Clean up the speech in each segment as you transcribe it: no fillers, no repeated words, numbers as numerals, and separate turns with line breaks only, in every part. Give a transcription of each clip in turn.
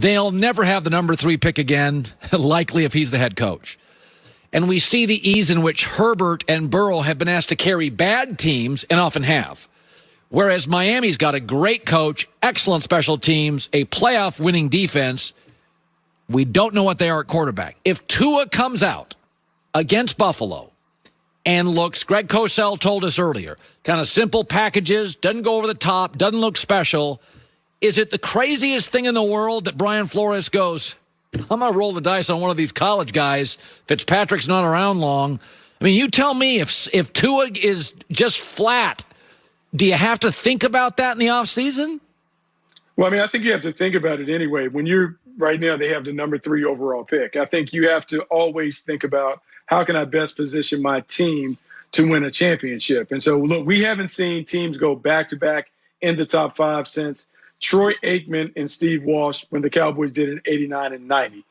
They'll never have the number 3 pick again, likely if he's the head coach. And we see the ease in which Herbert and Burrow have been asked to carry bad teams and often have. Whereas Miami's got a great coach, excellent special teams, a playoff winning defense. We don't know what they are at quarterback. If Tua comes out against Buffalo and looks, Greg Cosell told us earlier, kind of simple packages, doesn't go over the top, doesn't look special, is it the craziest thing in the world that Brian Flores goes, I'm going to roll the dice on one of these college guys. Fitzpatrick's not around long. I mean, you tell me if Tua is just flat, do you have to think about that in the offseason?
Well, I mean, I think you have to think about it anyway. When you're right now, they have the number 3 overall pick. I think you have to always think about how can I best position my team to win a championship. And so, look, we haven't seen teams go back-to-back in the top 5 since Troy Aikman and Steve Walsh when the Cowboys did it in 89 and 90.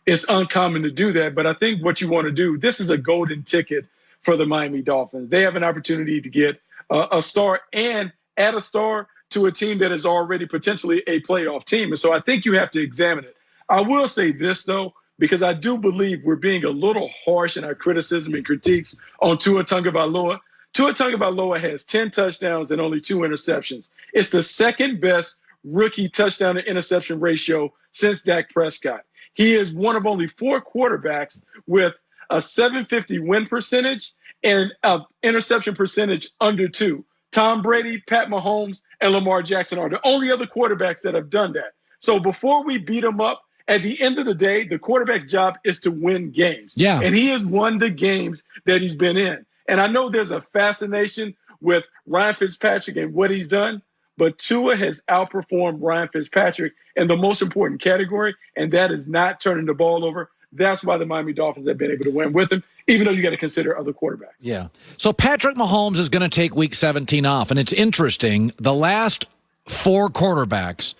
It's uncommon to do that, but I think what you want to do, this is a golden ticket for the Miami Dolphins. They have an opportunity to get a star and add a star to a team that is already potentially a playoff team. And so I think you have to examine it. I will say this, though, because I do believe we're being a little harsh in our criticism and critiques on Tua Tagovailoa. Tua Tagovailoa has 10 touchdowns and only 2 interceptions. It's the second best rookie touchdown to interception ratio since Dak Prescott. He is one of only 4 quarterbacks with a 750 win percentage and an interception percentage under 2. Tom Brady, Pat Mahomes, and Lamar Jackson are the only other quarterbacks that have done that. So before we beat them up, at the end of the day, the quarterback's job is to win games.
Yeah.
And he has won the games that he's been in. And I know there's a fascination with Ryan Fitzpatrick and what he's done, but Tua has outperformed Ryan Fitzpatrick in the most important category, and that is not turning the ball over. That's why the Miami Dolphins have been able to win with him, even though you got to consider other quarterbacks.
Yeah. So Patrick Mahomes is going to take Week 17 off, and it's interesting. The last 4 quarterbacks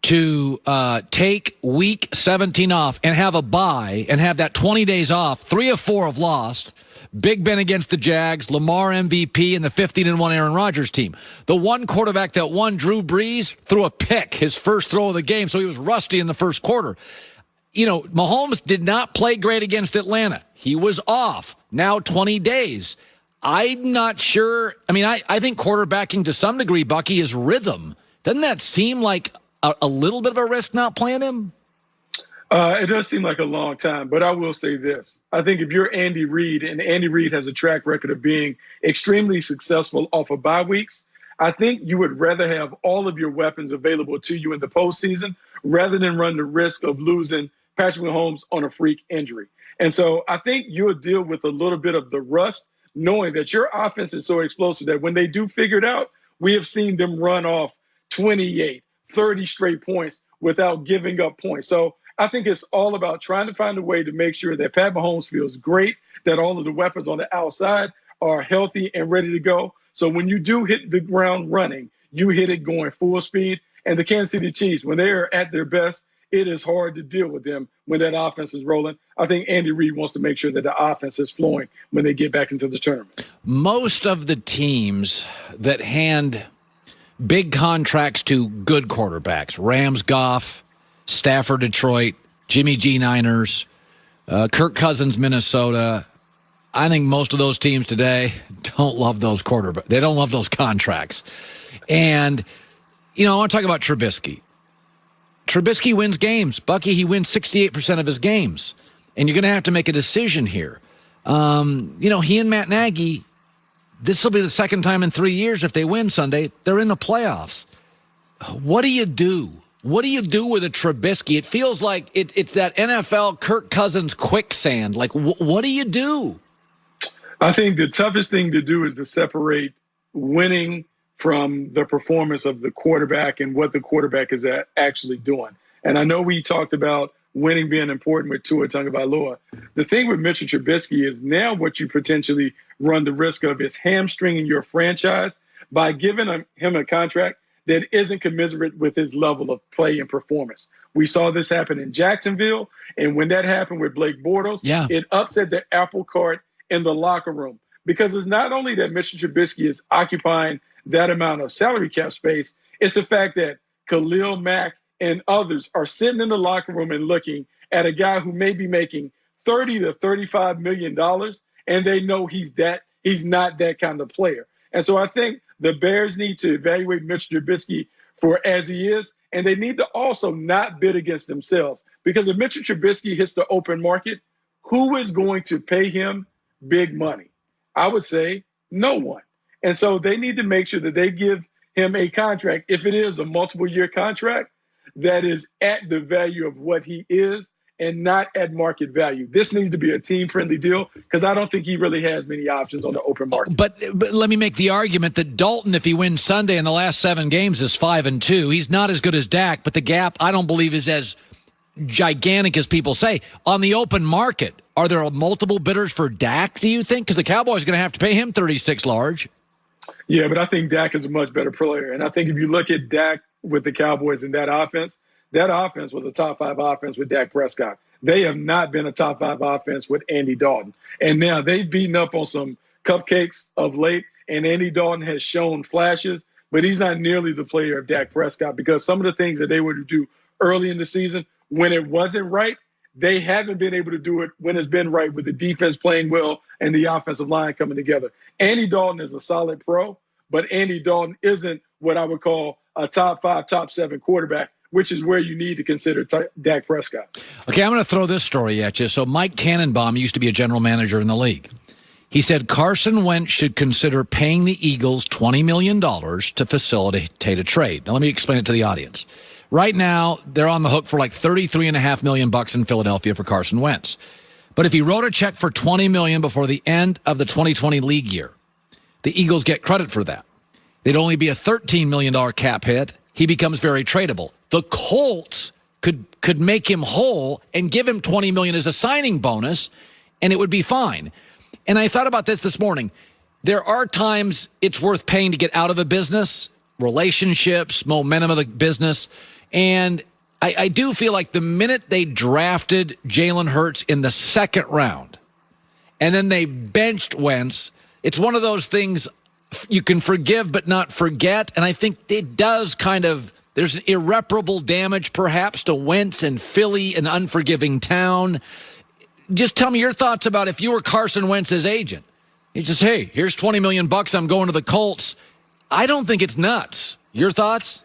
to take Week 17 off and have a bye and have that 20 days off, 3 of 4 have lost. Big Ben against the Jags, Lamar MVP, and the 15-1 Aaron Rodgers team. The one quarterback that won, Drew Brees, threw a pick, his first throw of the game, so he was rusty in the first quarter. You know, Mahomes did not play great against Atlanta. He was off. Now 20 days. I'm not sure. I mean, I think quarterbacking to some degree, Bucky, is rhythm. Doesn't that seem like a little bit of a risk not playing him?
It does seem like a long time, but I will say this. I think if you're Andy Reid, and Andy Reid has a track record of being extremely successful off of bye weeks, I think you would rather have all of your weapons available to you in the postseason rather than run the risk of losing Patrick Mahomes on a freak injury. And so I think you'll deal with a little bit of the rust, knowing that your offense is so explosive that when they do figure it out, we have seen them run off 28, 30 straight points without giving up points. So I think it's all about trying to find a way to make sure that Pat Mahomes feels great, that all of the weapons on the outside are healthy and ready to go. So when you do hit the ground running, you hit it going full speed. And the Kansas City Chiefs, when they are at their best, it is hard to deal with them when that offense is rolling. I think Andy Reid wants to make sure that the offense is flowing when they get back into the tournament.
Most of the teams that hand big contracts to good quarterbacks, Rams, Goff, Stafford, Detroit, Jimmy G, Niners, Kirk Cousins, Minnesota. I think most of those teams today don't love those quarterbacks. They don't love those contracts. And, you know, I want to talk about Trubisky. Trubisky wins games. Bucky, he wins 68% of his games. And you're going to have to make a decision here. You know, he and Matt Nagy, this will be the second time in 3 years if they win Sunday, they're in the playoffs. What do you do? What do you do with a Trubisky? It feels like it's that NFL Kirk Cousins quicksand. Like, what do you do?
I think the toughest thing to do is to separate winning from the performance of the quarterback and what the quarterback is actually doing. And I know we talked about winning being important with Tua Tagovailoa. The thing with Mitchell Trubisky is now what you potentially run the risk of is hamstringing your franchise by giving him a contract that isn't commensurate with his level of play and performance. We saw this happen in Jacksonville, and when that happened with Blake Bortles, it upset the apple cart in the locker room. Because it's not only that Mitchell Trubisky is occupying that amount of salary cap space, it's the fact that Khalil Mack and others are sitting in the locker room and looking at a guy who may be making $30 to $35 million, and they know he's not that kind of player. And so I think the Bears need to evaluate Mitchell Trubisky for as he is, and they need to also not bid against themselves. Because if Mitchell Trubisky hits the open market, who is going to pay him big money? I would say no one. And so they need to make sure that they give him a contract, if it is a multiple-year contract, that is at the value of what he is and not at market value. This needs to be a team-friendly deal because I don't think he really has many options on the open market.
But let me make the argument that Dalton, if he wins Sunday in the last 7 games, is 5-2. He's not as good as Dak, but the gap, I don't believe, is as gigantic as people say. On the open market, are there multiple bidders for Dak, do you think? Because the Cowboys are going to have to pay him $36 large.
Yeah, but I think Dak is a much better player. And I think if you look at Dak with the Cowboys and that offense was a top 5 offense with Dak Prescott. They have not been a top 5 offense with Andy Dalton. And now they've beaten up on some cupcakes of late, and Andy Dalton has shown flashes, but he's not nearly the player of Dak Prescott because some of the things that they were to do early in the season, when it wasn't right, they haven't been able to do it when it's been right with the defense playing well and the offensive line coming together. Andy Dalton is a solid pro, but Andy Dalton isn't what I would call a top 5, top 7 quarterback, which is where you need to consider Dak Prescott.
Okay, I'm going to throw this story at you. So Mike Tannenbaum used to be a general manager in the league. He said Carson Wentz should consider paying the Eagles $20 million to facilitate a trade. Now, let me explain it to the audience. Right now, they're on the hook for like $33.5 million in Philadelphia for Carson Wentz. But if he wrote a check for $20 million before the end of the 2020 league year, the Eagles get credit for that. They'd only be a $13 million cap hit. He becomes very tradable. The Colts could make him whole and give him $20 million as a signing bonus, and it would be fine. And I thought about this morning. There are times it's worth paying to get out of a business, relationships, momentum of the business. And I do feel like the minute they drafted Jalen Hurts in the 2nd round, and then they benched Wentz, it's one of those things you can forgive but not forget. And I think it does there's irreparable damage perhaps to Wentz and Philly, an unforgiving town. Just tell me your thoughts about if you were Carson Wentz's agent. You just, hey, here's $20 million. I'm going to the Colts. I don't think it's nuts. Your thoughts?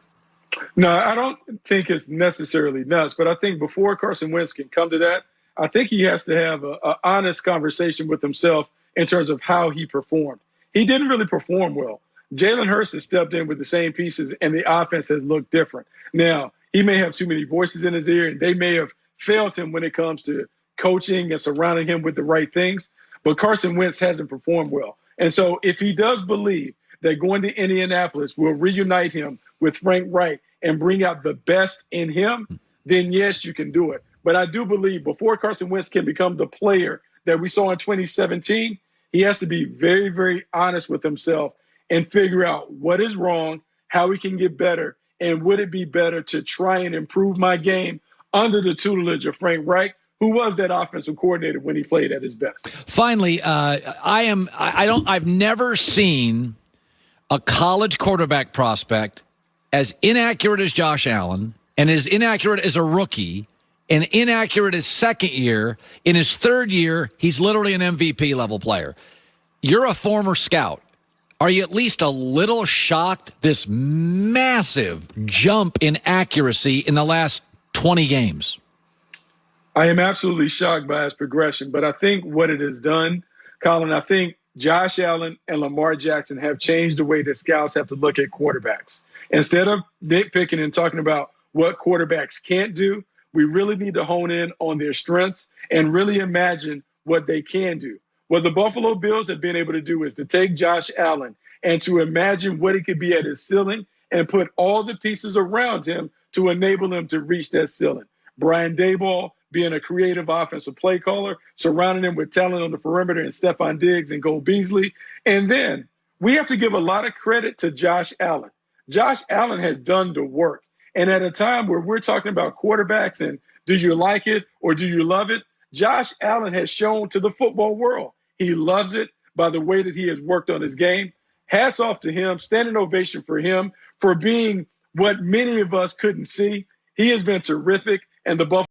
No, I don't think it's necessarily nuts, but I think before Carson Wentz can come to that, I think he has to have an honest conversation with himself in terms of how he performed. He didn't really perform well. Jalen Hurts has stepped in with the same pieces, and the offense has looked different. Now, he may have too many voices in his ear, and they may have failed him when it comes to coaching and surrounding him with the right things, but Carson Wentz hasn't performed well. And so if he does believe that going to Indianapolis will reunite him with Frank Reich and bring out the best in him, then yes, you can do it. But I do believe before Carson Wentz can become the player that we saw in 2017, he has to be very, very honest with himself and figure out what is wrong, how he can get better, and would it be better to try and improve my game under the tutelage of Frank Reich, who was that offensive coordinator when he played at his best.
Finally, I've never seen a college quarterback prospect as inaccurate as Josh Allen and as inaccurate as a rookie and inaccurate his 2nd year. In his 3rd year, he's literally an MVP level player. You're a former scout. Are you at least a little shocked this massive jump in accuracy in the last 20 games?
I am absolutely shocked by his progression, but I think what it has done, Colin, I think Josh Allen and Lamar Jackson have changed the way that scouts have to look at quarterbacks. Instead of nitpicking and talking about what quarterbacks can't do, we really need to hone in on their strengths and really imagine what they can do. What the Buffalo Bills have been able to do is to take Josh Allen and to imagine what he could be at his ceiling and put all the pieces around him to enable him to reach that ceiling. Brian Daboll being a creative offensive play caller, surrounding him with talent on the perimeter and Stephon Diggs and Cole Beasley. And then we have to give a lot of credit to Josh Allen. Josh Allen has done the work. And at a time where we're talking about quarterbacks and do you like it or do you love it, Josh Allen has shown to the football world he loves it by the way that he has worked on his game. Hats off to him, standing ovation for him for being what many of us couldn't see. He has been terrific, and the Buffalo